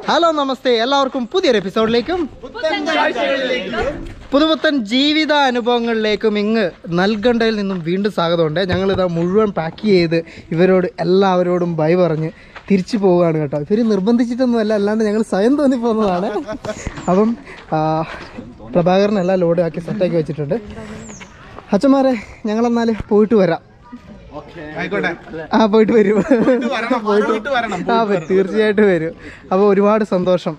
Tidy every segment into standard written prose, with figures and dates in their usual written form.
Hello നമസ്തേ, എല്ലാവർക്കും പുതിയൊരു എപ്പിസോഡിലേക്കും പുതുപുത്തൻ ജീവിത അനുഭവങ്ങളിലേക്കും ഇങ്ങ് നൽകണ്ടയിൽ നിന്നും വീണ്ടും സ്വാഗതമുണ്ട്. ഞങ്ങളിതാ മുഴുവൻ പാക്ക് ചെയ്ത് ഇവരോട് എല്ലാവരോടും ബൈ പറഞ്ഞ് തിരിച്ചു പോവുകയാണ് കേട്ടോ. ഇവർ നിർബന്ധിച്ചിട്ടൊന്നുമല്ല, അല്ലാണ്ട് ഞങ്ങൾ സ്വയം തോന്നി പോകുന്നതാണ്. അപ്പം പ്രഭാകരനെല്ലാം ലോഡ് ആക്കി സെറ്റാക്കി വെച്ചിട്ടുണ്ട്. അച്ഛന്മാരെ, ഞങ്ങളെന്നാൽ പോയിട്ട് വരാം. പോയിട്ട് വരും, തീർച്ചയായിട്ടും വരും. അപ്പോൾ ഒരുപാട് സന്തോഷം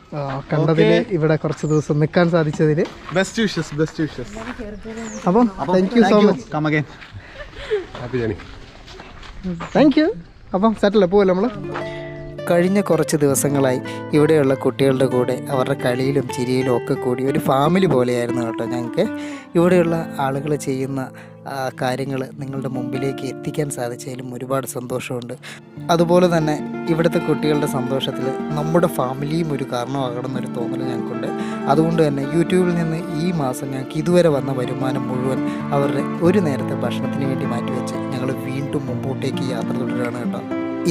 കണ്ടതിൽ, ഇവിടെ കുറച്ച് ദിവസം നിൽക്കാൻ സാധിച്ചതിൽ. Best wishes. അപ്പം thank you so much. Thank you. അപ്പം സെറ്റല്ലേ, പോവല്ലോ നമ്മൾ. കഴിഞ്ഞ കുറച്ച് ദിവസങ്ങളായി ഇവിടെയുള്ള കുട്ടികളുടെ കൂടെ അവരുടെ കളിയിലും ചിരിയിലും ഒക്കെ കൂടി ഒരു ഫാമിലി പോലെയായിരുന്നു കേട്ടോ ഞങ്ങൾക്ക്. ഇവിടെയുള്ള ആളുകൾ ചെയ്യുന്ന കാര്യങ്ങൾ നിങ്ങളുടെ മുമ്പിലേക്ക് എത്തിക്കാൻ സാധിച്ചതിലും ഒരുപാട് സന്തോഷമുണ്ട്. അതുപോലെ തന്നെ ഇവിടുത്തെ കുട്ടികളുടെ സന്തോഷത്തിൽ നമ്മുടെ ഫാമിലിയും ഒരു കാരണമാകണമെന്നൊരു തോന്നൽ ഞങ്ങൾക്കുണ്ട്. അതുകൊണ്ട് തന്നെ യൂട്യൂബിൽ നിന്ന് ഈ മാസം ഞങ്ങൾക്ക് ഇതുവരെ വന്ന വരുമാനം മുഴുവൻ അവരുടെ ഒരു നേരത്തെ ഭക്ഷണത്തിന് വേണ്ടി മാറ്റിവെച്ച് ഞങ്ങൾ വീണ്ടും മുമ്പോട്ടേക്ക് യാത്ര തുടരുകയാണ് കേട്ടോ.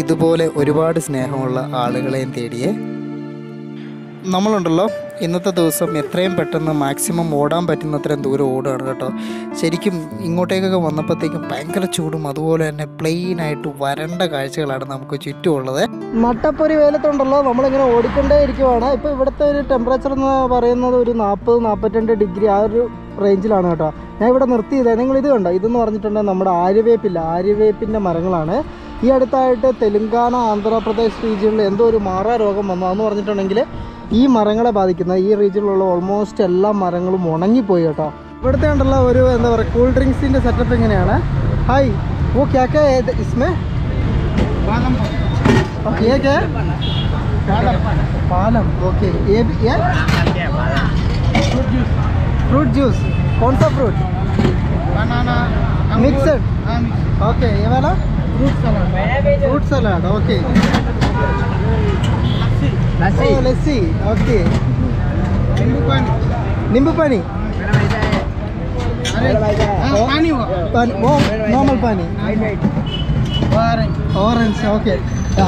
ഇതുപോലെ ഒരുപാട് സ്നേഹമുള്ള ആളുകളെയും തേടിയേ നമ്മളുണ്ടല്ലോ. ഇന്നത്തെ ദിവസം എത്രയും പെട്ടെന്ന് മാക്സിമം ഓടാൻ പറ്റുന്നത്രയും ദൂരം ഓടുകയാണ് കേട്ടോ. ശരിക്കും ഇങ്ങോട്ടേക്കൊക്കെ വന്നപ്പോഴത്തേക്കും ഭയങ്കര ചൂടും അതുപോലെ തന്നെ പ്ലെയിനായിട്ട് വരണ്ട കാഴ്ചകളാണ് നമുക്ക് ചുറ്റുമുള്ളത്. നട്ടപ്പൊരി വേലത്തുണ്ടല്ലോ നമ്മളിങ്ങനെ ഓടിക്കൊണ്ടേ ഇരിക്കുവാണ്. ഇപ്പോൾ ഇവിടുത്തെ ഒരു ടെമ്പറേച്ചർ എന്ന് പറയുന്നത് ഒരു 40-42 ഡിഗ്രി ആ ഒരു റേഞ്ചിലാണ് കേട്ടോ. ഞാൻ ഇവിടെ നിർത്തിയത് നിങ്ങളിത് കണ്ടോ, ഇതെന്ന് പറഞ്ഞിട്ടുണ്ടെങ്കിൽ നമ്മുടെ ആര്യവേപ്പിൻ്റെ മരങ്ങളാണ്. ഈ അടുത്തായിട്ട് തെലുങ്കാന, ആന്ധ്രാപ്രദേശ് റീജിയനിൽ എന്തോ ഒരു മാറാ രോഗം വന്നു. അതെന്ന് പറഞ്ഞിട്ടുണ്ടെങ്കിൽ ഈ മരങ്ങളെ ബാധിക്കുന്ന ഈ റീജിയനിലുള്ള ഓൾമോസ്റ്റ് എല്ലാ മരങ്ങളും ഉണങ്ങിപ്പോയി കേട്ടോ. ഇവിടുത്തെ ഉണ്ടല്ലോ ഒരു എന്താ പറയുക കൂൾ ഡ്രിങ്ക്സിൻ്റെ സെറ്റപ്പ് ഇങ്ങനെയാണ്. ഹായ്, ഓ ക്യാ ക്യാ ഇസ്മേ പാലം. ഓക്കെ, फ्रूट जूस कौन सा फ्रूट? बनाना मिक्सड. ओके, ये वाला फ्रूट सलाद. ओके, लस्सी. ओके, नींबू पानी. नॉर्मल पानी. ഓറഞ്ച്. ഓക്കെ,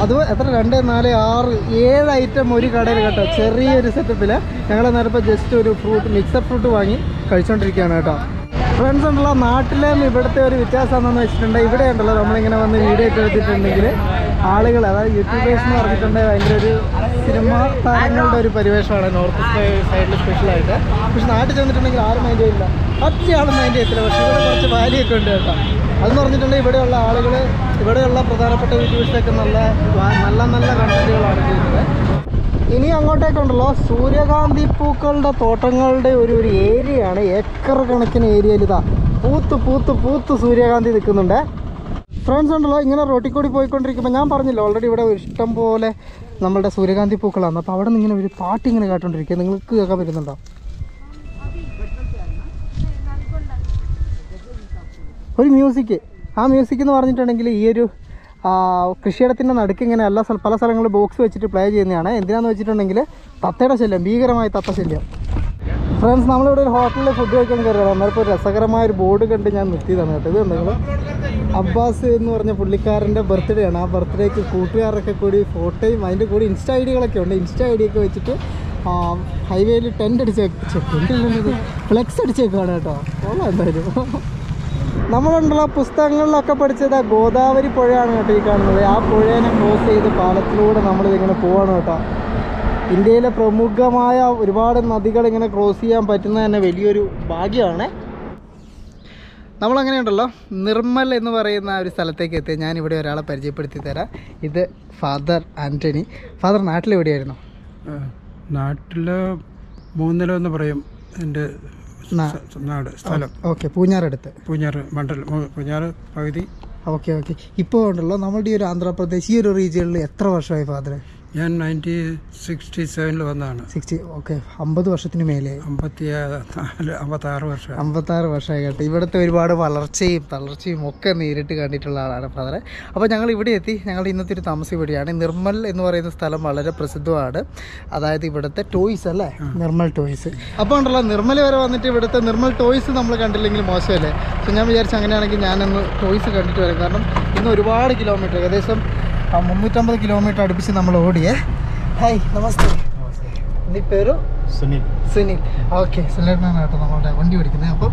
അത് എത്ര 2, 4, 6, 7 ഐറ്റം ഒരു കടയിൽ കേട്ടോ. ചെറിയൊരു സെറ്റപ്പിൽ ഞങ്ങൾ നേരപ്പോൾ ജസ്റ്റ് ഒരു മിക്സഡ് ഫ്രൂട്ട് വാങ്ങി കഴിച്ചുകൊണ്ടിരിക്കുകയാണ് കേട്ടോ. ഫ്രണ്ട്സ് ഉണ്ടല്ലോ, നാട്ടിലും ഇവിടുത്തെ ഒരു വ്യത്യാസം എന്താണെന്ന് വെച്ചിട്ടുണ്ടെങ്കിൽ ഇവിടെ ഉണ്ടല്ലോ നമ്മളിങ്ങനെ വന്ന് വീഡിയോ ഒക്കെ എടുത്തിട്ടുണ്ടെങ്കിൽ ആളുകൾ, അതായത് യൂട്യൂബേഴ്സ് എന്ന് പറഞ്ഞിട്ടുണ്ടെങ്കിൽ ഭയങ്കര ഒരു സിനിമ താരങ്ങളുടെ ഒരു പരിവേഷമാണ് നോർത്ത് സൈഡിൽ സ്പെഷ്യലായിട്ട്. പക്ഷെ നാട്ടിൽ ചെന്നിട്ടുണ്ടെങ്കിൽ ആരും മൈൻഡ് ചെയ്യില്ല, ഒറ്റയാളും മൈൻഡ് ചെയ്യത്തില്ല. പക്ഷേ ഇവിടെ കുറച്ച് വാല്യൊക്കെ ഉണ്ട് കേട്ടോ. അതെന്ന് പറഞ്ഞിട്ടുണ്ടെങ്കിൽ ഇവിടെയുള്ള ആളുകൾ, ഇവിടെയുള്ള പ്രധാനപ്പെട്ട യൂട്യൂബേഴ്സൊക്കെ നല്ല കണ്ടന്റുകളാണ് ചെയ്യുന്നത്. ഇനി അങ്ങോട്ടേക്കുണ്ടല്ലോ സൂര്യകാന്തി പൂക്കളുടെ തോട്ടങ്ങളുടെ ഒരു ഏരിയയാണ്. ഏക്കർ കണക്കിന് ഏരിയയിൽ ഇതാ പൂത്ത് സൂര്യകാന്തി നിൽക്കുന്നുണ്ട്. ഫ്രണ്ട്സ് ഉണ്ടല്ലോ, ഇങ്ങനെ റോട്ടിൽ കൂടി പോയിക്കൊണ്ടിരിക്കുമ്പോൾ ഞാൻ പറഞ്ഞില്ല ഓൾറെഡി ഇവിടെ ഇഷ്ടം പോലെ നമ്മളുടെ സൂര്യകാന്തി പൂക്കളാണ്. അപ്പോൾ അവിടെ നിന്ന് ഇങ്ങനെ ഒരു പാട്ട് ഇങ്ങനെ കേട്ടോണ്ടിരിക്കുക. നിങ്ങൾക്ക് കേൾക്കാൻ പറ്റുന്നുണ്ടോ? ഒരു മ്യൂസിക്. ആ മ്യൂസിക് എന്ന് പറഞ്ഞിട്ടുണ്ടെങ്കിൽ ഈ ഒരു കൃഷിയിടത്തിൻ്റെ നടുക്ക് ഇങ്ങനെ പല സ്ഥലങ്ങളിൽ ബോക്സ് വെച്ചിട്ട് പ്ലേ ചെയ്യുന്നതാണ്. എന്തിനാണെന്ന് വെച്ചിട്ടുണ്ടെങ്കിൽ തത്തയുടെ ശല്യം, ഭീകരമായ തത്ത ശല്യം. ഫ്രണ്ട്സ്, നമ്മളിവിടെ ഒരു ഹോട്ടലിൽ ഫുഡ് കഴിക്കാൻ കയറിയാണ്. അന്നേരപ്പോൾ ഒരു രസകരമായൊരു ബോർഡ് കണ്ട് ഞാൻ നിർത്തിയതാണ് കേട്ടോ. ഇത് ഉണ്ടെങ്കിൽ അബ്ബാസ് എന്ന് പറഞ്ഞ പുള്ളിക്കാരൻ്റെ ബർത്ത്ഡേ ആണ്. ആ ബർത്ത്ഡേക്ക് കൂട്ടുകാരൊക്കെ കൂടി ഫോട്ടോയും അതിൻ്റെ കൂടി ഇൻസ്റ്റ ഐ ഡികളൊക്കെ ഉണ്ട്. ഇൻസ്റ്റ ഐ ഡിയൊക്കെ വെച്ചിട്ട് ഹൈവേയിൽ ഫ്ലെക്സ് അടിച്ചേക്കാണ് കേട്ടോ. ഓളാ എന്തായാലും നമ്മളുണ്ടല്ലോ പുസ്തകങ്ങളിലൊക്കെ പഠിച്ചത് ഗോദാവരി പുഴയാണ് കേട്ടോ ഈ കാണുന്നത്. ആ പുഴേനെ ക്രോസ് ചെയ്ത് പാലത്തിലൂടെ നമ്മളിതിങ്ങനെ പോവാണ് കേട്ടോ. ഇന്ത്യയിലെ പ്രമുഖമായ ഒരുപാട് നദികൾ ഇങ്ങനെ ക്രോസ് ചെയ്യാൻ പറ്റുന്നത് തന്നെ വലിയൊരു ഭാഗ്യമാണ്. നമ്മളങ്ങനെയുണ്ടല്ലോ നിർമ്മൽ എന്ന് പറയുന്ന ഒരു സ്ഥലത്തേക്ക് എത്തി. ഞാനിവിടെ ഒരാളെ പരിചയപ്പെടുത്തി തരാം. ഇത് ഫാദർ ആൻ്റണി. ഫാദർ നാട്ടിലെവിടെയായിരുന്നു? നാട്ടിൽ മൂന്നില എന്ന് പറയും എൻ്റെ നാട്, സ്ഥലം. ഓക്കെ, പൂഞ്ഞാറടുത്ത്. പൂഞ്ഞാർ മണ്ഡലം, പൂഞ്ഞാർ പകുതി. ഓക്കെ. ഇപ്പോൾ ഉണ്ടല്ലോ നമ്മളുടെ ഈ ഒരു ആന്ധ്രാപ്രദേശ് ഈ ഒരു റീജിയനിൽ എത്ര വർഷമായി ഫാദർ? ഞാൻ 1967 വന്നതാണ്. 60. ഓക്കെ, 50 വർഷത്തിന് മേലെ. 56 വർഷമായി കേട്ടോ. ഇവിടുത്തെ ഒരുപാട് വളർച്ചയും തളർച്ചയും ഒക്കെ നേരിട്ട് കണ്ടിട്ടുള്ള ആളാണ് ഫാദറെ. അപ്പോൾ ഞങ്ങൾ ഇവിടെ എത്തി. ഞങ്ങൾ ഇന്നത്തെ ഒരു താമസം ഇവിടെയാണ്. നിർമ്മൽ എന്ന് പറയുന്ന സ്ഥലം വളരെ പ്രസിദ്ധമാണ്. അതായത് ഇവിടുത്തെ ടോയ്സ് അല്ലേ, നിർമ്മൽ ടോയ്സ്. അപ്പോൾ ഉണ്ടല്ലോ നിർമ്മൽ വരെ വന്നിട്ട് ഇവിടുത്തെ നിർമ്മൽ ടോയ്സ് നമ്മൾ കണ്ടില്ലെങ്കിൽ മോശമല്ലേ. സോ ഞാൻ വിചാരിച്ചു അങ്ങനെയാണെങ്കിൽ ഞാനൊന്ന് ടോയ്സ് കണ്ടിട്ട് വരാം. കാരണം ഇന്ന് ഒരുപാട് കിലോമീറ്റർ, ഏകദേശം 350 കിലോമീറ്റർ അടുപ്പിച്ച് നമ്മൾ ഓടിയേ. ഹായ് നമസ്തേ. എൻ്റെ പേര് സുനിൽ. സുനിൽ. ഓക്കെ, സുനിലാണ് കേട്ടോ നമ്മളുടെ വണ്ടി ഓടിക്കുന്നത്. അപ്പം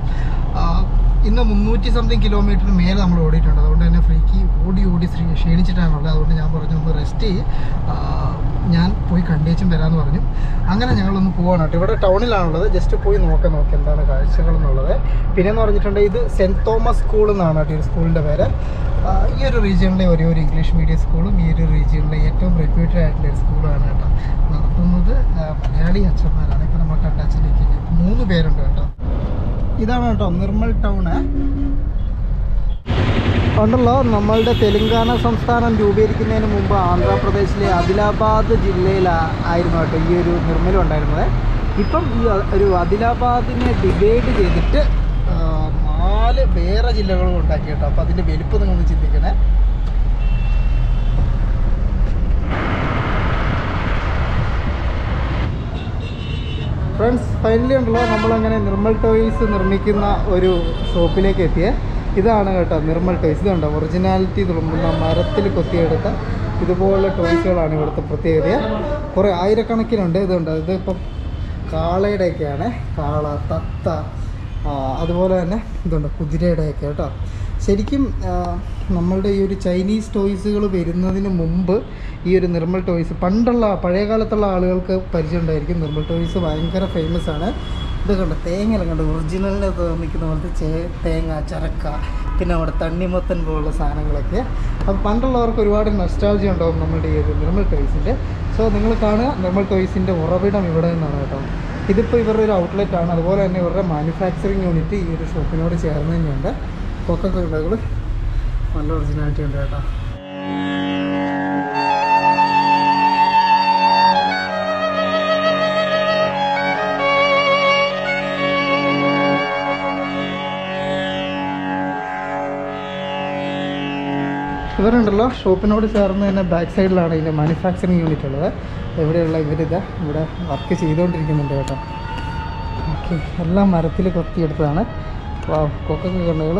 ഇന്ന് 300 സംതിങ് കിലോമീറ്ററിന് മേലെ നമ്മൾ ഓടിയിട്ടുണ്ട്. അതുകൊണ്ട് തന്നെ ഫ്രീക്ക് ഓടി ക്ഷീണിച്ചിട്ടാണുള്ളത്. അതുകൊണ്ട് ഞാൻ പറഞ്ഞു ഒന്ന് റെസ്റ്റ് ചെയ്ത് ഞാൻ പോയി കണ്ടേച്ചും വരാമെന്ന് പറഞ്ഞു. അങ്ങനെ ഞങ്ങളൊന്ന് പോവാണ് കേട്ടോ. ഇവിടെ ടൗണിലാണുള്ളത്. ജസ്റ്റ് പോയി നോക്കാം എന്താണ് കാഴ്ചകളെന്നുള്ളത്. പിന്നെയെന്ന് പറഞ്ഞിട്ടുണ്ടെങ്കിൽ ഇത് സെൻറ്റ് തോമസ് സ്കൂൾ എന്നാണ് കേട്ടോ ഈ സ്കൂളിൻ്റെ പേര്. ഈ ഒരു റീജിയണിലെ ഒരു ഇംഗ്ലീഷ് മീഡിയം സ്കൂളും ഈ ഒരു റീജിയണിലെ ഏറ്റവും റെപ്യൂട്ടഡ് ആയിട്ടുള്ള ഒരു സ്കൂളാണ് കേട്ടോ. നടത്തുന്നത് മലയാളി അച്ഛന്മാരാണ്. ഇപ്പോൾ നമ്മൾ കണ്ട അച്ഛനേക്ക് 3 പേരുണ്ട് കേട്ടോ. ഇതാണ് കേട്ടോ നിർമ്മൽ ടൗണ്. ഉണ്ടല്ലോ, നമ്മളുടെ തെലുങ്കാന സംസ്ഥാനം രൂപീകരിക്കുന്നതിന് മുമ്പ് ആന്ധ്രാപ്രദേശിലെ ആദിലാബാദ് ജില്ലയിലായിരുന്നു കേട്ടോ ഈ ഒരു നിർമ്മലം ഉണ്ടായിരുന്നത്. ഇപ്പം ഈ ഒരു ആദിലാബാദിനെ ഡിവൈഡ് ചെയ്തിട്ട് 4 വേറെ ജില്ലകളും ഉണ്ടാക്കി കേട്ടോ. അപ്പോൾ അതിൻ്റെ വലുപ്പം നിങ്ങളൊന്ന് ചിന്തിക്കണേ. ഫ്രണ്ട്സ്, ഫൈനലി ഉണ്ടല്ലോ നമ്മളങ്ങനെ നിർമ്മൽ ടോയ്സ് നിർമ്മിക്കുന്ന ഒരു ഷോപ്പിലേക്ക് എത്തിയേ. ഇതാണ് കേട്ടോ നിർമ്മൽ ടോയ്സ്. ഇതുണ്ടോ ഒറിജിനാലിറ്റി തുളുമ്പുന്ന മരത്തിൽ കൊത്തിയെടുത്ത ഇതുപോലുള്ള ടോയ്സുകളാണ് ഇവിടുത്തെ പ്രത്യേകത. കുറേ ആയിരക്കണക്കിനുണ്ട്. ഇതുണ്ട്, ഇതിപ്പം കാളയുടെയൊക്കെയാണ്. കാള, തത്ത, അതുപോലെ തന്നെ ഇതുണ്ട് കുതിരയുടെയൊക്കെ കേട്ടോ. ശരിക്കും നമ്മളുടെ ഈ ഒരു ചൈനീസ് ടോയ്സുകൾ വരുന്നതിന് മുമ്പ് ഈ ഒരു നിർമ്മൽ ടോയ്സ് പണ്ടുള്ള പഴയ കാലത്തുള്ള ആളുകൾക്ക് പരിചയം ഉണ്ടായിരിക്കും. നിർമ്മൽ ടോയ്സ് ഭയങ്കര ഫേമസ് ആണ്. ഇത് കണ്ട് തേങ്ങയെല്ലാം കണ്ട് ഒറിജിനലിനെ തോന്നിക്കുന്ന പോലത്തെ തേങ്ങ, ചരക്ക, പിന്നെ അവിടെ തണ്ണിമത്തൻ പോലുള്ള സാധനങ്ങളൊക്കെ. അപ്പോൾ പണ്ടുള്ളവർക്ക് ഒരുപാട് നൊസ്റ്റാൾജിയ ഉണ്ടാവും നമ്മളുടെ ഈ ഒരു നിർമ്മൽ ടോയ്സിൻ്റെ. സോ നിങ്ങൾ കാണുക, നിർമ്മൽ ടോയ്സിൻ്റെ ഉറവിടം ഇവിടെ നിന്നാണ് കേട്ടോ. ഇതിപ്പോൾ ഇവരുടെ ഒരു ഔട്ട്ലെറ്റാണ്. അതുപോലെ തന്നെ ഇവരുടെ മാനുഫാക്ചറിങ് യൂണിറ്റ് ഈ ഒരു ഷോപ്പിനോട് ചേർന്ന് തന്നെയുണ്ട്. കൊക്കൊക്കെ ഉണ്ടാകുകൾ നല്ല ഒറിജിനാലിറ്റി ഉണ്ട് കേട്ടോ. ഇവരുണ്ടല്ലോ ഷോപ്പിനോട് ചേർന്ന് തന്നെ ബാക്ക് സൈഡിലാണ് ഇതിൻ്റെ മാനുഫാക്ചറിങ് യൂണിറ്റ് ഉള്ളത്. എവിടെയുള്ള ഇവിടെ വർക്ക് ചെയ്തുകൊണ്ടിരിക്കുന്നുണ്ട് കേട്ടോ. ഓക്കെ, എല്ലാം മരത്തിൽ കൊത്തിയെടുത്തതാണ്. കൊക്കൊക്കെ കണ്ണുകൾ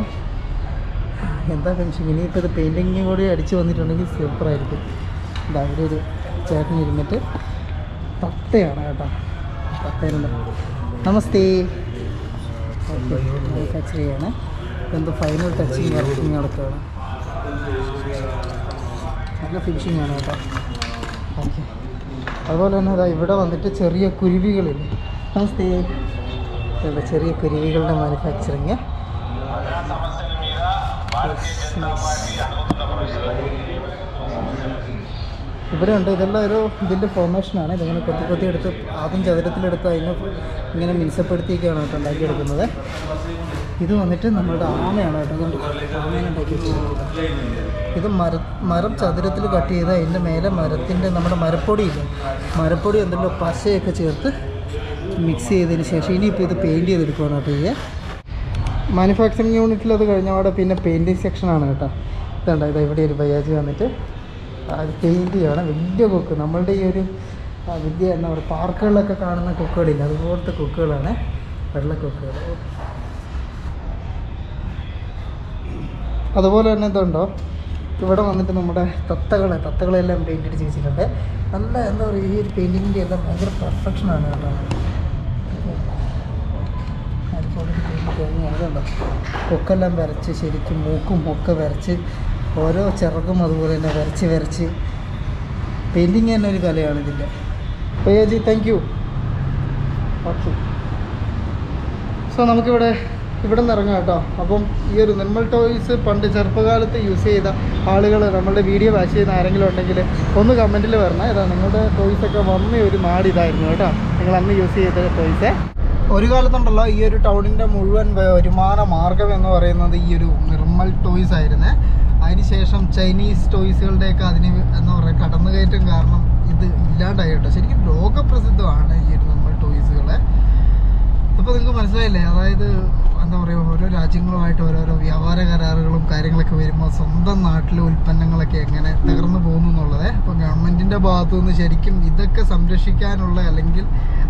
എന്താ ഫിനിഷിങ്. ഇനിയിപ്പോൾ ഇത് പെയിൻറ്റിങ് കൂടി അടിച്ച് വന്നിട്ടുണ്ടെങ്കിൽ സൂപ്പറായിരിക്കും. ഇതാ ഇവിടെ ഒരു ചേട്ടൻ ഇരുന്നിട്ട് തത്തയാണ് കേട്ടോ. തത്തയുണ്ട്. നമസ്തേ. ഓക്കെ, മാനുഫാക്ചർ ചെയ്യാണ്. എന്തോ ഫൈനൽ ടച്ചിങ് വർക്കിങ് നടക്കുകയാണ്. നല്ല ഫിനിഷിങ് ആണ് കേട്ടോ. ഓക്കെ, അതുപോലെ തന്നെ അതാ ഇവിടെ വന്നിട്ട് ചെറിയ കുരുവികളില്ലേ. നമസ്തേ. ഇവിടെ ചെറിയ കുരുവികളുടെ മാനുഫാക്ചറിങ്. ഇവിടെ ഉണ്ട്. ഇതെല്ലാം ഒരു ഇതിൻ്റെ ഫോർമേഷനാണ്. ഇതിങ്ങനെ കൊത്തി എടുത്ത് ആദ്യം ചതുരത്തിലെടുത്ത് അതിനെ ഇങ്ങനെ മിനുസപ്പെടുത്തിയൊക്കെയാണ് കേട്ടോ ഉണ്ടാക്കിയെടുക്കുന്നത്. ഇത് വന്നിട്ട് നമ്മളുടെ ആമയാണ് കേട്ടോ. അതുകൊണ്ട് ആമേനെ ഉണ്ടാക്കിയെടുക്കുന്നത്. ഇത് മരം ചതുരത്തിൽ കട്ട് ചെയ്ത് അതിൻ്റെ മേലെ മരത്തിൻ്റെ നമ്മുടെ മരപ്പൊടി എന്തെല്ലോ പശയൊക്കെ ചേർത്ത് മിക്സ് ചെയ്തതിന് ശേഷം ഇനിയിപ്പോൾ ഇത് പെയിൻറ്റ് ചെയ്തെടുക്കുകയാണ് കേട്ടോ. ഈ മാനുഫാക്ചറിങ് യൂണിറ്റിൽ അത് കഴിഞ്ഞപാടെ പിന്നെ പെയിൻറ്റിങ് സെക്ഷനാണ് കേട്ടോ. ഇതുണ്ട്, ഇത് ഇവിടെ ഒരു ബയാജ് വന്നിട്ട് അത് പെയിൻറ്റ് ചെയ്യുകയാണ്. വലിയ കൊക്ക്, നമ്മളുടെ ഈ ഒരു വലിയ എന്താ പറയുക പാർക്കുകളിലൊക്കെ കാണുന്ന കൊക്കുകളില്ല, അതുപോലത്തെ കൊക്കുകളാണ്, വെള്ളക്കൊക്കുകൾ. അതുപോലെ തന്നെ ഇതുണ്ടോ, ഇവിടെ വന്നിട്ട് നമ്മുടെ തത്തകളെല്ലാം പെയിൻറ്റ് അടിച്ച് വെച്ചിട്ടുണ്ട്. നല്ല എന്താ പറയുക, ഈ ഒരു പെയിൻറ്റിങ്ങിൻ്റെ എല്ലാം ഭയങ്കര പെർഫെക്ഷനാണ് കേട്ടോ. അതുണ്ടോ കൊക്കെല്ലാം വരച്ച് ശരിക്കും മൂക്കും ഒക്കെ വരച്ച് ഓരോ ചിറകും അതുപോലെ തന്നെ വരച്ച് പെയിൻറ്റിങ് തന്നെ ഒരു കലയാണ് ഇതിൻ്റെ. പയ്യാജി താങ്ക് യു. ഓക്കെ, സോ നമുക്കിവിടെ നിന്ന് ഇറങ്ങാം കേട്ടോ. അപ്പം ഈ ഒരു നിർമ്മൽ ടോയ്സ് പണ്ട് ചെറുപ്പകാലത്ത് യൂസ് ചെയ്ത ആളുകൾ നമ്മളുടെ വീഡിയോ വാച്ച് ചെയ്യുന്ന ആരെങ്കിലും ഉണ്ടെങ്കിൽ ഒന്ന് കമൻറ്റിൽ വരണം. ഇതാ നിങ്ങളുടെ ടോയ്സൊക്കെ വന്ന ഒരു നാട് ഇതായിരുന്നു കേട്ടോ, നിങ്ങൾ അന്ന് യൂസ് ചെയ്ത ടോയ്സ്. ഒരു കാലത്തുണ്ടല്ലോ ഈ ഒരു ടൗണിൻ്റെ മുഴുവൻ വരുമാന മാർഗം എന്ന് പറയുന്നത് ഈ ഒരു നിർമ്മൽ ടോയ്സ് ആയിരുന്നേ. അതിനുശേഷം ചൈനീസ് ടോയ്സുകളുടെയൊക്കെ അതിന് എന്താ പറയുക കടന്നുകയറ്റം കാരണം ഇത് ഇല്ലാണ്ടായി കേട്ടോ. ശരിക്കും ലോകപ്രസിദ്ധമാണ് ഈ ഒരു നിർമ്മൽ ടോയ്സുകളെ. അപ്പോൾ നിങ്ങൾക്ക് മനസ്സിലായില്ലേ, അതായത് എന്താ പറയുക ഓരോ രാജ്യങ്ങളുമായിട്ട് ഓരോരോ വ്യാപാര കരാറുകളും കാര്യങ്ങളൊക്കെ വരുമ്പോൾ സ്വന്തം നാട്ടിലെ ഉൽപ്പന്നങ്ങളൊക്കെ എങ്ങനെ തകർന്നു പോകുന്നു എന്നുള്ളത്. അപ്പോൾ ഗവൺമെൻറ്റിൻ്റെ ഭാഗത്തു നിന്ന് ശരിക്കും ഇതൊക്കെ സംരക്ഷിക്കാനുള്ള അല്ലെങ്കിൽ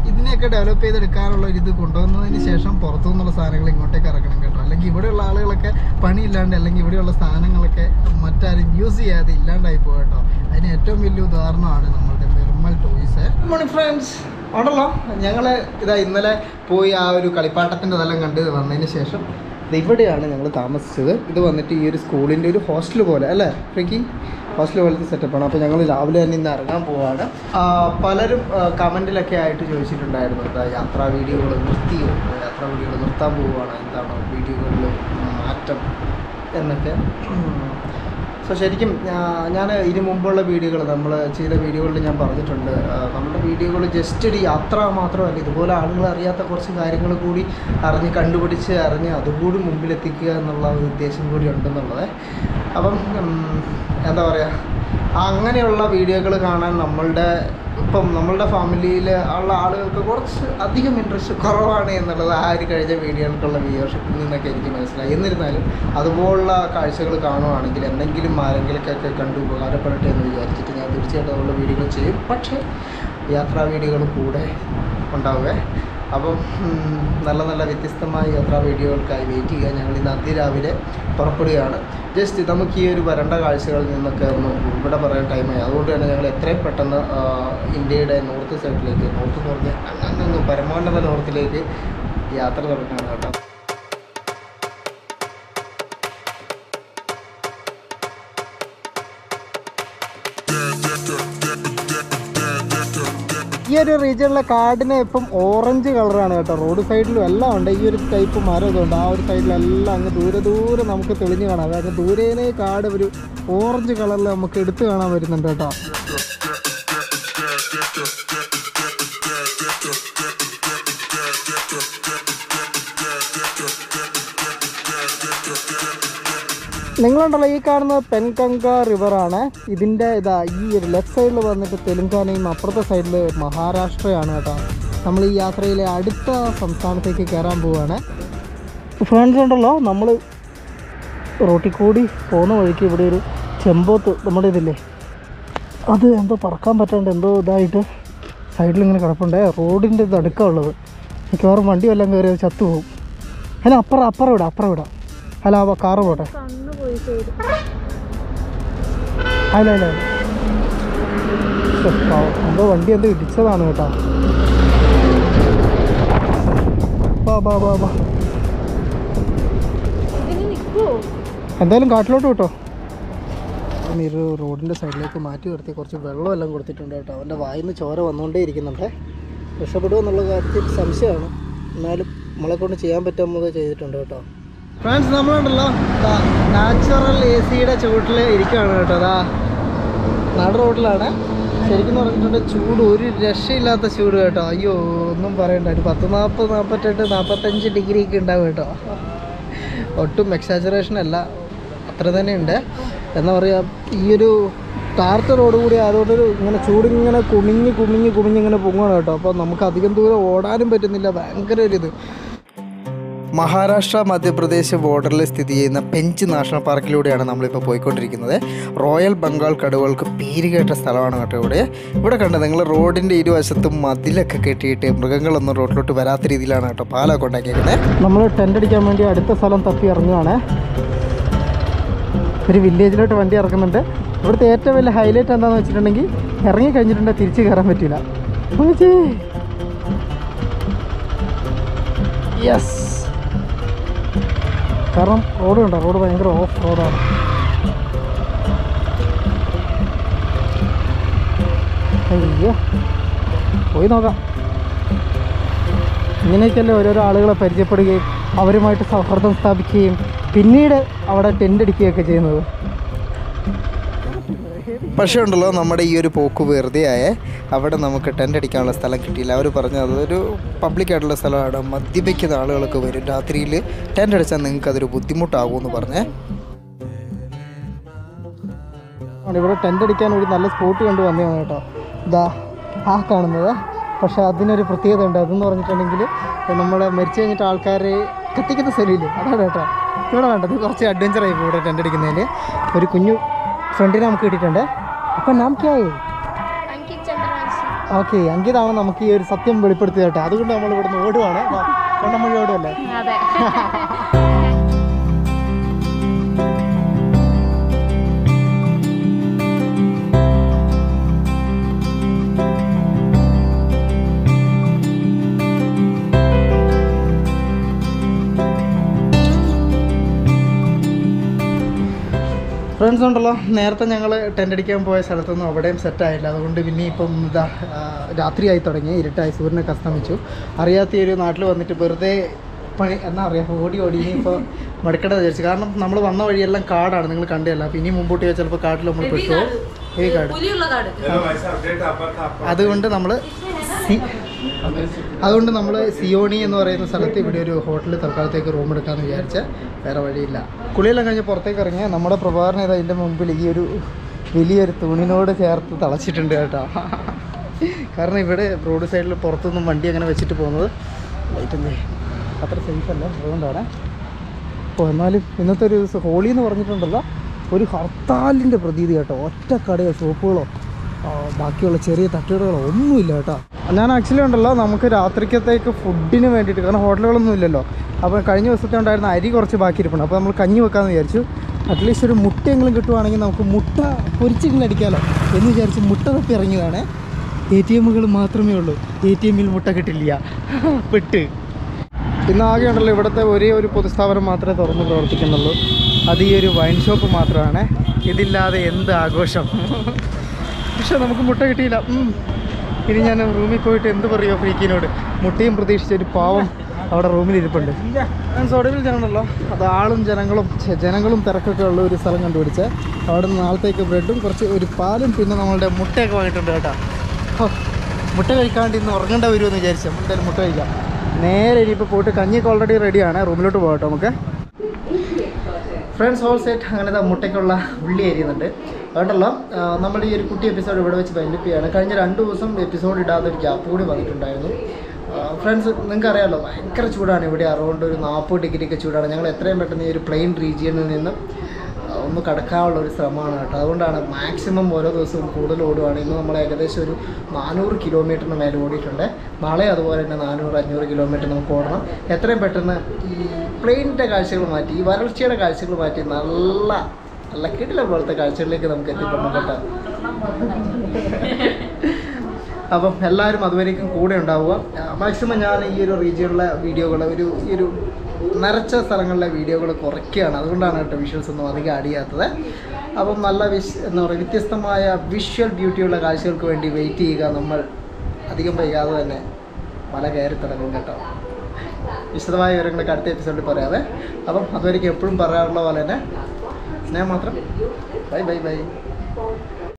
ഇതിനെയൊക്കെ ഡെവലപ്പ് ചെയ്തെടുക്കാനുള്ള ഒരു ഇത് കൊണ്ടുവന്നതിന് ശേഷം പുറത്തു നിന്നുള്ള സാധനങ്ങൾ ഇങ്ങോട്ടേക്ക് ഇറക്കണം കേട്ടോ. അല്ലെങ്കിൽ ഇവിടെയുള്ള ആളുകളൊക്കെ പണിയില്ലാണ്ട് അല്ലെങ്കിൽ ഇവിടെയുള്ള സാധനങ്ങളൊക്കെ മറ്റാരും യൂസ് ചെയ്യാതെ ഇല്ലാണ്ടായി പോകും കേട്ടോ. അതിന് ഏറ്റവും വലിയ ഉദാഹരണമാണ് നമ്മളുടെ നിർമ്മൽ ടോയ്സ്. Morning friends. ഉണ്ടല്ലോ, ഞങ്ങൾ ഇതാ ഇന്നലെ പോയി ആ ഒരു കളിപ്പാട്ടത്തിൻ്റെ ഇതെല്ലാം കണ്ട് വന്നതിന് ശേഷം ഇവിടെയാണ് ഞങ്ങൾ താമസിച്ചത്. ഇത് വന്നിട്ട് ഈ ഒരു സ്കൂളിൻ്റെ ഒരു ഹോസ്റ്റൽ പോലെ അല്ലേ ഫ്രീക്കി, ഹോസ്റ്റൽ പോലത്തെ സെറ്റപ്പാണ്. അപ്പോൾ ഞങ്ങൾ രാവിലെ തന്നെ ഇന്ന് ഇറങ്ങാൻ പോവാണ്. പലരും കമൻറ്റിലൊക്കെ ആയിട്ട് ചോദിച്ചിട്ടുണ്ടായിരുന്നു, യാത്രാ വീഡിയോകൾ നിർത്തിയോ, യാത്രാ വീഡിയോകൾ നിർത്താൻ പോവുകയാണ്, എന്താണോ വീഡിയോകളിൽ മാറ്റം എന്നൊക്കെ. സോ ശരിക്കും ഞാൻ ഇതിനു മുമ്പുള്ള വീഡിയോകൾ നമ്മൾ ചെയ്ത വീഡിയോകളിൽ ഞാൻ പറഞ്ഞിട്ടുണ്ട്, നമ്മുടെ വീഡിയോകൾ ജസ്റ്റ് ഒരു യാത്ര മാത്രമല്ല, ഇതുപോലെ ആളുകൾ അറിയാത്ത കുറച്ച് കാര്യങ്ങൾ കൂടി കണ്ടുപിടിച്ച് അതുകൂടി മുമ്പിലെത്തിക്കുക എന്നുള്ള ഒരു ഉദ്ദേശം കൂടി ഉണ്ടെന്നുള്ളത്. അപ്പം എന്താ പറയുക, അങ്ങനെയുള്ള വീഡിയോകൾ കാണാൻ നമ്മളുടെ ഫാമിലിയിൽ ഉള്ള ആളുകൾക്ക് കുറച്ച് അധികം ഇൻട്രസ്റ്റ് കുറവാണ് എന്നുള്ളത് ആ ഒരു കഴിഞ്ഞ വീഡിയോകൾക്കുള്ള വ്യൂവർഷിപ്പിൽ നിന്നൊക്കെ എനിക്ക് മനസ്സിലായി. എന്നിരുന്നാലും അതുപോലുള്ള കാഴ്ചകൾ കാണുവാണെങ്കിൽ എന്തെങ്കിലും ആരെങ്കിലൊക്കെ കണ്ടു ഉപകാരപ്പെടട്ടെ എന്ന് വിചാരിച്ചിട്ട് ഞാൻ തീർച്ചയായിട്ടും അതുള്ള വീഡിയോകൾ ചെയ്യും. പക്ഷേ യാത്രാ വീഡിയോകൾ കൂടെ ഉണ്ടാവുക. അപ്പം നല്ല നല്ല വ്യത്യസ്തമായ യാത്രാ വീഡിയോകൾക്കായി വെയിറ്റ് ചെയ്യുക. ഞങ്ങൾ ഇന്ന് അതിരാവിലെ പുറപ്പെടുകയാണ്. ജസ്റ്റ് നമുക്ക് ഈ ഒരു വരണ്ട കാഴ്ചകളിൽ നിന്നൊക്കെ ഒന്ന് ഇവിടെ പറയാൻ ടൈമായി. അതുകൊണ്ട് തന്നെ ഞങ്ങൾ എത്രയും പെട്ടെന്ന് ഇന്ത്യയുടെ നോർത്ത് സൈഡിലേക്ക്, നോർത്ത് എന്ന് പറഞ്ഞാൽ അങ്ങ് പരമോന്നത നോർത്തിലേക്ക് യാത്ര തുടങ്ങുകയാണ് കേട്ടോ. ഈ ഒരു റീജിയണിലെ കാടിന് ഇപ്പം ഓറഞ്ച് കളറാണ് കേട്ടോ. റോഡ് സൈഡിലും എല്ലാം ഉണ്ട് ഈ ഒരു ടൈപ്പ് മരം ഇതുണ്ട്. ആ ഒരു സൈഡിലെല്ലാം അങ്ങ് ദൂരെ നമുക്ക് തെളിഞ്ഞ് കാണാം. അതായത് ദൂരേനെ കാട് ഒരു ഓറഞ്ച് കളറിൽ നമുക്ക് എടുത്ത് കാണാൻ വരുന്നുണ്ട് കേട്ടോ. നിങ്ങളുണ്ടല്ലോ, ഈ കാണുന്നത് പെൻഗംഗ റിവറാണ്. ഇതിൻ്റെ ഈ ഒരു ലെഫ്റ്റ് സൈഡിൽ വന്നിട്ട് തെലുങ്കാനയും അപ്പുറത്തെ സൈഡിൽ മഹാരാഷ്ട്രയാണ് കേട്ടോ. നമ്മൾ ഈ യാത്രയിലെ അടുത്ത സംസ്ഥാനത്തേക്ക് കയറാൻ പോവുകയാണ്. ഫ്രണ്ട്സ് ഉണ്ടല്ലോ, നമ്മൾ റോട്ടിൽ കൂടി പോകുന്ന വഴിക്ക് ഇവിടെ ഒരു ചെമ്പോത്ത് നമ്മുടെ ഇതില്ലേ, അത് എന്തോ പറക്കാൻ പറ്റാണ്ട് എന്തോ ഇതായിട്ട് സൈഡിലിങ്ങനെ കിടപ്പുണ്ട്. റോഡിൻ്റെ ഇത് അടുക്കമുള്ളത്, മിക്കവാറും വണ്ടി വല്ലതും കയറി ചത്തുപോകും. അതിന് അപ്പുറം വിടാം. അല്ല കാറ് പോട്ടെ. അല്ല എന്തോ വണ്ടി എന്തോ ഇടിച്ചതാണ് കേട്ടോ. എന്തായാലും കാട്ടിലോട്ട് കേട്ടോ. ഒരു റോഡിൻ്റെ സൈഡിലേക്ക് മാറ്റി നിർത്തി കുറച്ച് വെള്ളമെല്ലാം കൊടുത്തിട്ടുണ്ട് കേട്ടോ. അവൻ്റെ വായിൽ നിന്ന് ചോര വന്നുകൊണ്ടേ ഇരിക്കുന്നുണ്ട്. രക്ഷപ്പെടുമോ എന്നുള്ള കാര്യത്തിൽ സംശയമാണ്. എന്നാലും നമ്മളെ കൊണ്ട് ചെയ്യാൻ പറ്റുന്നത് ചെയ്തിട്ടുണ്ട് കേട്ടോ. ഫ്രണ്ട്സ്, നമ്മളുണ്ടല്ലോ നാച്ചുറൽ AC-യുടെ ചൂട്ടിൽ ഇരിക്കുകയാണ് കേട്ടോ. നാട് റോഡിലാണ്. ശരിക്കും പറഞ്ഞിട്ടുണ്ട് ചൂട് ഒരു രക്ഷയില്ലാത്ത ചൂട് കേട്ടോ. അയ്യോ ഒന്നും പറയണ്ട. ഒരു 40, 48, 45 ഡിഗ്രി ഒക്കെ ഉണ്ടാവും കേട്ടോ. ഒട്ടും എക്സാജറേഷൻ അല്ല, അത്ര തന്നെ ഉണ്ട്. എന്താ പറയുക, ഈ ഒരു ടാർട്ട് റോഡ് കൂടി അതുകൊണ്ട് ഇങ്ങനെ ചൂടിങ്ങനെ കുമിഞ്ഞ് ഇങ്ങനെ പൊങ്ങണം കേട്ടോ. അപ്പോൾ നമുക്ക് അധികം ദൂരം ഓടാനും പറ്റുന്നില്ല. ഭയങ്കര ഒരിത്. മഹാരാഷ്ട്ര മധ്യപ്രദേശ് ബോർഡറിൽ സ്ഥിതി ചെയ്യുന്ന പെഞ്ച് നാഷണൽ പാർക്കിലൂടെയാണ് നമ്മളിപ്പോൾ പോയിക്കൊണ്ടിരിക്കുന്നത്. റോയൽ ബംഗാൾ കടുവകൾക്ക് പേരുകേട്ട സ്ഥലമാണ് കേട്ടോ. ഇവിടെ കണ്ട നിങ്ങൾ റോഡിൻ്റെ ഇരുവശത്തും മതിലൊക്കെ കെട്ടിയിട്ട് മൃഗങ്ങളൊന്നും റോഡിലോട്ട് വരാത്ത രീതിയിലാണ് കേട്ടോ പാലൊക്കെ ഉണ്ടാക്കിയിരിക്കുന്നത്. നമ്മൾ ടെൻ്റ് അടിക്കാൻ വേണ്ടി അടുത്ത സ്ഥലം തപ്പി ഇറങ്ങുകയാണ്. ഒരു വില്ലേജിലോട്ട് വണ്ടി ഇറക്കുന്നുണ്ട്. ഇവിടുത്തെ ഏറ്റവും വലിയ ഹൈലൈറ്റ് എന്താണെന്ന് വെച്ചിട്ടുണ്ടെങ്കിൽ ഇറങ്ങി കഴിഞ്ഞിട്ടുണ്ടെങ്കിൽ തിരിച്ച് കയറാൻ പറ്റില്ല. യെസ്, കാരണം റോഡ് ഭയങ്കര ഓഫ് റോഡാണ്. അയ്യോ, പോയി നോക്കാം. ഇങ്ങനെയൊക്കെയല്ലേ ഓരോരോ ആളുകളെ പരിചയപ്പെടുകയും അവരുമായിട്ട് സൗഹൃദം സ്ഥാപിക്കുകയും പിന്നീട് അവിടെ ടെൻ്റ് അടിക്കുകയൊക്കെ ചെയ്യുന്നത്. പക്ഷേ ഉണ്ടല്ലോ, നമ്മുടെ ഈ ഒരു പോക്ക് വെറുതെ അവിടെ നമുക്ക് ടെൻ്റ് അടിക്കാനുള്ള സ്ഥലം കിട്ടിയില്ല. അവർ പറഞ്ഞു അതൊരു പബ്ലിക്കായിട്ടുള്ള സ്ഥലമാണ്, മദ്യപിക്കുന്ന ആളുകളൊക്കെ വരും, രാത്രിയിൽ ടെൻ്റ് അടിച്ചാൽ നിങ്ങൾക്ക് അതൊരു ബുദ്ധിമുട്ടാകുമെന്ന് പറഞ്ഞേ. ഇവിടെ ടെൻ്റ് അടിക്കാൻ ഒരു നല്ല സ്പോട്ട് കണ്ടു വന്നതാണ് കേട്ടോ. ആ കാണുന്നത്. പക്ഷേ അതിനൊരു പ്രത്യേകത ഉണ്ട്. അതെന്ന് പറഞ്ഞിട്ടുണ്ടെങ്കിൽ നമ്മളെ മരിച്ചു കഴിഞ്ഞിട്ട് ആൾക്കാരെ കത്തിക്കുന്ന സ്ഥലമില്ലേ, അതാണ് കേട്ടോ. ഇവിടെ വേണ്ടത് കുറച്ച് അഡ്വഞ്ചറായി ഇപ്പോൾ ഇവിടെ ടെൻ്റ് അടിക്കുന്നതിൽ. ഒരു കുഞ്ഞു ഫ്രണ്ടിനെ നമുക്ക് കിട്ടിയിട്ടുണ്ട്. അപ്പം നാം ക്യായി ഓക്കെ, അങ്കിതാണ് നമുക്ക് ഈ ഒരു സത്യം വെളിപ്പെടുത്തിയത് കേട്ടോ. അതുകൊണ്ട് നമ്മൾ ഇവിടുന്ന് ഓടുവാണ്. നമ്മൾ ഓടുമല്ലേ. ഫ്രണ്ട്സ് ഉണ്ടല്ലോ, നേരത്തെ ഞങ്ങൾ ടെൻ്റ് അടിക്കാൻ പോയ സ്ഥലത്തൊന്നും അവിടെയും സെറ്റായില്ല. അതുകൊണ്ട് പിന്നെ ഇപ്പം ഇതാ രാത്രിയായി തുടങ്ങി, ഇരുട്ടായി, സൂര്യനൊക്കെ അസ്തമിച്ചു. അറിയാത്ത ഒരു നാട്ടിൽ വന്നിട്ട് വെറുതെ പണി എന്നാ പറയുക, ഓടി ഇനിയിപ്പോൾ മടുക്കട വിചാരിച്ചു. കാരണം നമ്മൾ വന്ന വഴിയെല്ലാം കാടാണ്, നിങ്ങൾ കണ്ടല്ല. അപ്പോൾ ഇനി മുമ്പോട്ട് പോയാൽ ചിലപ്പോൾ കാട്ടിൽ നമ്മൾ പെട്ടോ, ഈ കാട്. അതുകൊണ്ട് നമ്മൾ സിയോണി എന്ന് പറയുന്ന സ്ഥലത്ത് ഇവിടെ ഒരു ഹോട്ടലിൽ തൽക്കാലത്തേക്ക് റൂം എടുക്കാമെന്ന് വിചാരിച്ച്, വേറെ വഴിയില്ല. കുളിയെല്ലാം കഴിഞ്ഞ് പുറത്തേക്ക് ഇറങ്ങിയാൽ നമ്മുടെ പ്രഭാകരൻ ഇത് അതിൻ്റെ മുമ്പിൽ ഈ ഒരു വലിയൊരു തുണിനോട് ചേർത്ത് തളച്ചിട്ടുണ്ട് കേട്ടോ. കാരണം ഇവിടെ റോഡ് സൈഡിൽ പുറത്തൊന്നും വണ്ടി അങ്ങനെ വെച്ചിട്ട് പോകുന്നത് ലൈറ്റല്ലേ അത്ര സേഫ് അല്ല, അതുകൊണ്ടാണ്. അപ്പോൾ എന്നാലും ഇന്നത്തെ ഒരു ദിവസം ഹോളി എന്ന് പറഞ്ഞിട്ടുണ്ടല്ലോ, ഒരു ഹർത്താലിൻ്റെ പ്രതീതി കേട്ടോ. ഒറ്റ കടയോ ഷോപ്പുകളോ ബാക്കിയുള്ള ചെറിയ തട്ടുകടകളോ ഒന്നുമില്ല കേട്ടോ. ഞാൻ ആക്ച്വലി ഉണ്ടല്ലോ, നമുക്ക് രാത്രിക്കത്തേക്ക് ഫുഡിന് വേണ്ടിയിട്ട്, കാരണം ഹോട്ടലുകളൊന്നും ഇല്ലല്ലോ. അപ്പോൾ കഴിഞ്ഞ ദിവസത്തെ ഉണ്ടായിരുന്ന അരി കുറച്ച് ബാക്കി ഇരിപ്പുണ്ട്. അപ്പോൾ നമ്മൾ കഞ്ഞി വെക്കാമെന്ന് വിചാരിച്ചു. അറ്റ്ലീസ്റ്റ് ഒരു മുട്ടയെങ്കിലും കിട്ടുവാണെങ്കിൽ നമുക്ക് മുട്ട പൊരിച്ചെങ്കിലും അടിക്കാമല്ലോ എന്ന് വിചാരിച്ച് മുട്ട തപ്പി ഇറങ്ങിയതാണ്. ATMകൾ മാത്രമേ ഉള്ളൂ, ATMിൽ മുട്ട കിട്ടില്ല, പെട്ട്. ഇന്നാകെ ഉണ്ടല്ലോ ഇവിടുത്തെ ഒരേ ഒരു പൊതുസ്ഥാപനം മാത്രമേ തുറന്ന് പ്രവർത്തിക്കുന്നുള്ളൂ. അത് ഈ ഒരു വൈൻ ഷോപ്പ് മാത്രമാണ്. ഇതില്ലാതെ എന്ത് ആഘോഷം. പക്ഷെ നമുക്ക് മുട്ട കിട്ടിയില്ല. ഇനി ഞാൻ റൂമിൽ പോയിട്ട് എന്ത് പറയുമോ ഫ്രീക്കിനോട്. മുട്ടയും പ്രതീക്ഷിച്ചൊരു പാവം അവിടെ റൂമിലിരിപ്പുണ്ട്. ഒടുവിൽ ഞാനുണ്ടല്ലോ അത് ആളും ജനങ്ങളും തിരക്കൊക്കെ ഉള്ള ഒരു സ്ഥലം കണ്ടുപിടിച്ച് അവിടെ നിന്ന് നാളത്തേക്ക് ബ്രെഡും കുറച്ച് ഒരു പാലും പിന്നെ നമ്മളുടെ മുട്ടയൊക്കെ വാങ്ങിയിട്ടുണ്ട് കേട്ടോ. മുട്ട കഴിക്കാണ്ട് ഇന്ന് ഉറങ്ങേണ്ട വരുമെന്ന് വിചാരിച്ചു. എന്തായാലും മുട്ട കഴിക്കാം. നേരെ ഇനിയിപ്പോൾ പോയിട്ട് കഞ്ഞിക്ക് ഓൾറെഡി റെഡിയാണ്, റൂമിലോട്ട് പോകട്ടോ നമുക്ക്. ഫ്രണ്ട്സ് ഹോൾ സെറ്റ് അങ്ങനെ മുട്ടയ്ക്കുള്ള ഉള്ളി അരിയുന്നുണ്ട്. അതുകൊണ്ടല്ലോ നമ്മൾ ഈ ഒരു കുട്ടി എപ്പിസോഡ് ഇവിടെ വെച്ച് വൈൻഡപ്പ് ചെയ്യാണ്. കഴിഞ്ഞ 2 ദിവസം എപ്പിസോഡ് ഇടാതെ ഒരു ഗ്യാപ്പ് കൂടി വന്നിട്ടുണ്ടായിരുന്നു. ഫ്രണ്ട്സ് നിങ്ങൾക്ക് അറിയാമല്ലോ, ഭയങ്കര ചൂടാണ് ഇവിടെ. അറൗണ്ട് ഒരു 40 ഡിഗ്രിയൊക്കെ ചൂടാണ്. ഞങ്ങൾ എത്രയും പെട്ടെന്ന് ഈ ഒരു പ്ലെയിൻ റീജിയനിൽ നിന്ന് ഒന്ന് കടക്കാനുള്ള ഒരു ശ്രമമാണ് കേട്ടോ. അതുകൊണ്ടാണ് മാക്സിമം ഓരോ ദിവസവും കൂടുതൽ ഓടുകയാണ്. ഇന്ന് നമ്മൾ ഏകദേശം ഒരു 400 കിലോമീറ്ററിന് മേലെ ഓടിയിട്ടുണ്ട്. നാളെ അതുപോലെ തന്നെ 400-500 കിലോമീറ്റർ നമുക്ക് ഓടണം. എത്രയും പെട്ടെന്ന് ഈ പ്ലെയിനിൻ്റെ കാഴ്ചകൾ മാറ്റി, ഈ വരൾച്ചയുടെ കാഴ്ചകൾ മാറ്റി നല്ല കിടില പോലത്തെ കാഴ്ചകളിലേക്ക് നമുക്ക് എത്തിപ്പെടണം കേട്ടോ. അപ്പം എല്ലാവരും അതുവരേക്കും കൂടെ ഉണ്ടാവുക. മാക്സിമം ഞാൻ ഈ ഒരു റീജിയനിലെ വീഡിയോകൾ ഈ ഒരു നിറച്ച സ്ഥലങ്ങളിലെ വീഡിയോകൾ കുറയ്ക്കുകയാണ്. അതുകൊണ്ടാണ് കേട്ടോ വിഷ്വൽസ് ഒന്നും അധികം ആഡ് ചെയ്യാത്തത്. അപ്പം നല്ല എന്താ പറയുക, വ്യത്യസ്തമായ വിഷ്വൽ ബ്യൂട്ടിയുള്ള കാഴ്ചകൾക്ക് വേണ്ടി വെയിറ്റ് ചെയ്യുക. നമ്മൾ അധികം വൈകാതെ തന്നെ മല കയറി തുടങ്ങും കേട്ടോ. വിശദമായ വിവരങ്ങളൊക്കെ അടുത്ത എപ്പിസോഡിൽ പറയാവേ. അപ്പം അതുവരേക്കും എപ്പോഴും പറയാറുള്ള പോലെ തന്നെ സ്നേഹം മാത്രം. ബൈ.